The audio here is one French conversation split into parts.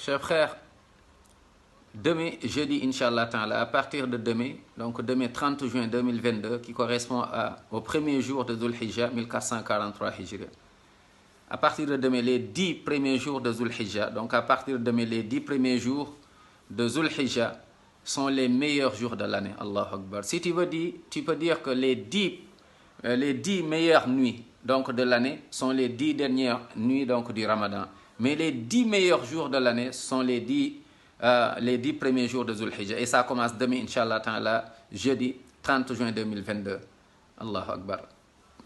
chers frères, demain, jeudi, Inch'Allah Ta'ala, à partir de demain, donc demain 30 juin 2022, qui correspond au premier jour de Dhul Hijjah, 1443 Hijri. À partir de demain, les 10 premiers jours de Dhul Hijjah, donc à partir de demain, les 10 premiers jours de Dhul Hijjah sont les meilleurs jours de l'année. Allahu Akbar. Si tu veux dire, tu peux dire que les 10 meilleures nuits donc, de l'année sont les 10 dernières nuits donc, du Ramadan. Mais les 10 meilleurs jours de l'année sont les 10 premiers jours de Dhul Hijjah. Et ça commence demain, Inch'Allah Ta'ala, jeudi 30 juin 2022. Allahu Akbar.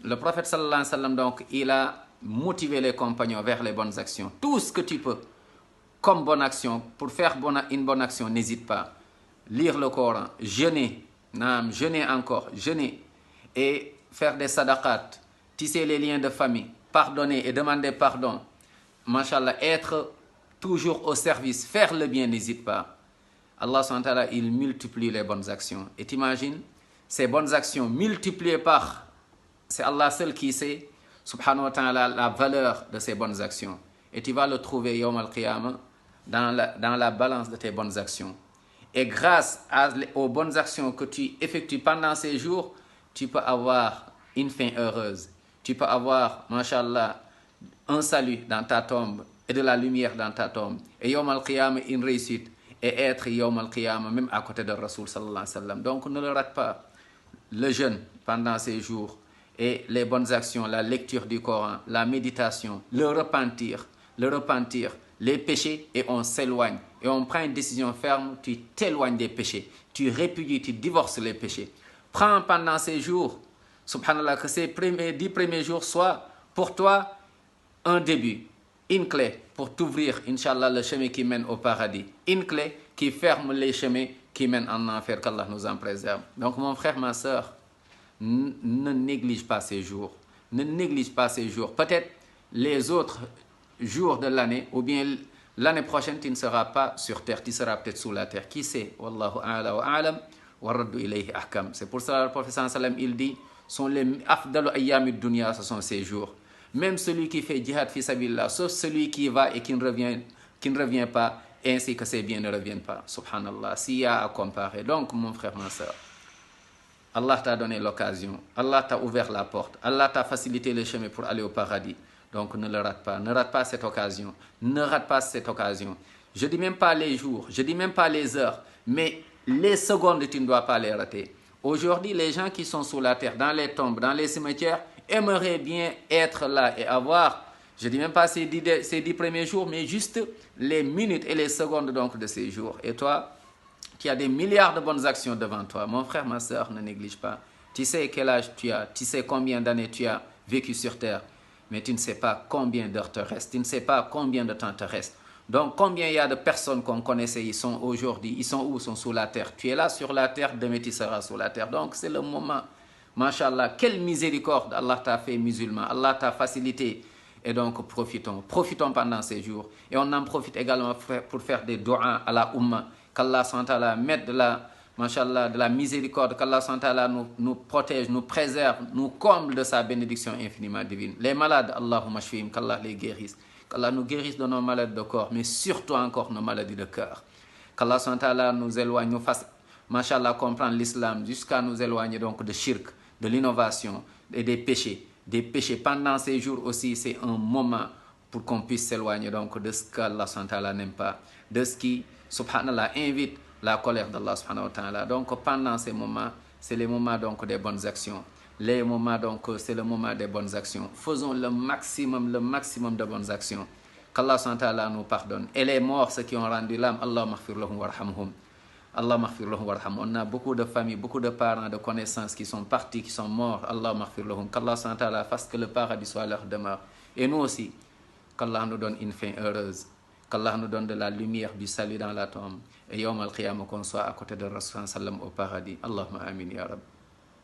Le prophète sallallahu alayhi wa sallam, donc, il a motivé les compagnons vers les bonnes actions. Tout ce que tu peux comme bonne action, pour faire une bonne action, n'hésite pas. Lire le Coran, jeûner, jeûner encore, jeûner et faire des sadaqat, tisser les liens de famille, pardonner et demander pardon. Mashallah, être toujours au service, faire le bien, n'hésite pas. Allah subhanahu wa ta'ala, il multiplie les bonnes actions. Et t'imagines, ces bonnes actions multipliées par, c'est Allah seul qui sait, subhanahu wa ta'ala, la valeur de ces bonnes actions. Et tu vas le trouver, Yawm al-Qiyamah, dans la balance de tes bonnes actions. Et grâce aux bonnes actions que tu effectues pendant ces jours, tu peux avoir une fin heureuse. Tu peux avoir, mashallah, un salut dans ta tombe et de la lumière dans ta tombe. Et Yawm al-Qiyamah, une réussite. Et être Yawm al-Qiyamah, même à côté de Rasoul sallallahu alayhi wa sallam. Donc ne le rate pas. Le jeûne pendant ces jours et les bonnes actions, la lecture du Coran, la méditation, le repentir, les péchés, et on s'éloigne. Et on prend une décision ferme, tu t'éloignes des péchés. Tu répudies, tu divorces les péchés. Prends pendant ces jours, subhanallah, que ces 10 premiers jours soient pour toi un début, une clé pour t'ouvrir, Inch'Allah, le chemin qui mène au paradis. Une clé qui ferme les chemins qui mènent en enfer, qu'Allah nous en préserve. Donc mon frère, ma soeur, ne néglige pas ces jours. Ne néglige pas ces jours. Peut-être les autres jours de l'année, ou bien l'année prochaine, tu ne seras pas sur terre, tu seras peut-être sous la terre. Qui sait? Wallahu a'la wa a'lam wa raddu ilayhi ahkam. C'est pour ça que le prophète sallallahu alayhi wa sallam, il dit, sont les afdalu ayyamid dunya, ce sont ces jours. Même celui qui fait djihad fi sabilillah, sauf celui qui va et qui ne revient pas, ainsi que ses biens ne reviennent pas. Subhanallah, s'il y a à comparer. Donc, mon frère, ma soeur, Allah t'a donné l'occasion, Allah t'a ouvert la porte, Allah t'a facilité le chemin pour aller au paradis. Donc ne le rate pas, ne rate pas cette occasion, ne rate pas cette occasion. Je ne dis même pas les jours, je ne dis même pas les heures, mais les secondes, tu ne dois pas les rater. Aujourd'hui, les gens qui sont sous la terre, dans les tombes, dans les cimetières, aimeraient bien être là et avoir, je ne dis même pas ces 10 premiers jours, mais juste les minutes et les secondes donc de ces jours. Et toi, tu as des milliards de bonnes actions devant toi. Mon frère, ma soeur, ne néglige pas. Tu sais quel âge tu as, tu sais combien d'années tu as vécu sur terre, mais tu ne sais pas combien d'heures te restent, tu ne sais pas combien de temps te reste. Donc, combien il y a de personnes qu'on connaissait, ils sont aujourd'hui, ils sont où? Ils sont sous la terre. Tu es là sur la terre, demain tu seras sous la terre. Donc, c'est le moment. Masha'Allah, quelle miséricorde Allah t'a fait musulman, Allah t'a facilité. Et donc, profitons pendant ces jours. Et on en profite également pour faire des doigts à la Ummah. Qu'Allah SWT mette de la miséricorde, qu'Allah SWT nous protège, nous préserve, nous comble de sa bénédiction infiniment divine. Les malades, Allahumma shfihim, qu'Allah les guérisse. Qu'Allah nous guérisse de nos maladies de corps, mais surtout encore nos maladies de cœur. Qu'Allah SWT nous éloigne, nous fasse, mashallah, comprendre l'islam, jusqu'à nous éloigner donc de shirk, de l'innovation et des péchés. Des péchés pendant ces jours aussi, c'est un moment pour qu'on puisse s'éloigner donc de ce qu'Allah SWT n'aime pas, de ce qui, subhanallah, invite la colère d'Allah subhanahu wa ta'ala. Donc pendant ces moments, c'est les moments donc des bonnes actions. Les moments donc, c'est le moment des bonnes actions. Faisons le maximum de bonnes actions. Qu'Allah subhanahu wa ta'ala nous pardonne. Et les morts, ceux qui ont rendu l'âme, Allah maghfir lahum warhamhum. Allah maghfir lahum warhamhum. On a beaucoup de familles, beaucoup de parents, de connaissances qui sont partis, qui sont morts. Allah maghfir lahum. Qu'Allah subhanahu wa ta'ala fasse que le paradis soit leur demeure. Et nous aussi, qu'Allah nous donne une fin heureuse. Qu'Allah nous donne de la lumière du salut dans la tombe. Et Yawm al-Qiyamah, qu'on soit à côté de Rasul sallam au paradis. Allahumma amin ya Rabbi.